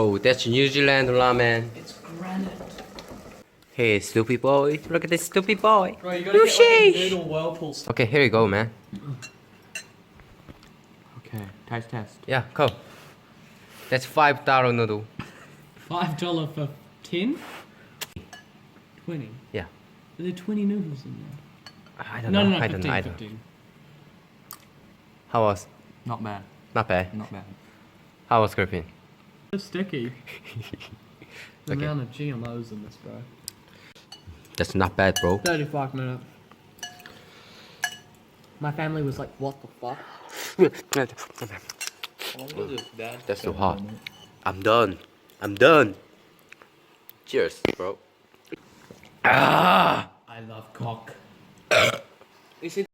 Oh, that's New Zealand ramen. It's granite. Hey, stupid boy. Look at this stupid boy. Bro, you gotta get like a noodle whirlpool stuff. Okay, here you go, man. Okay, taste test. Yeah, go. That's $5 noodle. $5 for 10? 20. Yeah. Are there 20 noodles in there? I don't know. No, I 15, don't know. I don't know. 15. How was? Not bad. Not bad. Not bad. How was Griffin? So sticky. The Okay. amount of GMOs in this, bro. That's not bad, bro. 35 minutes. My family was like, what the fuck? That's too hot. I'm done. I'm done. Cheers, bro. Ah! I love cock.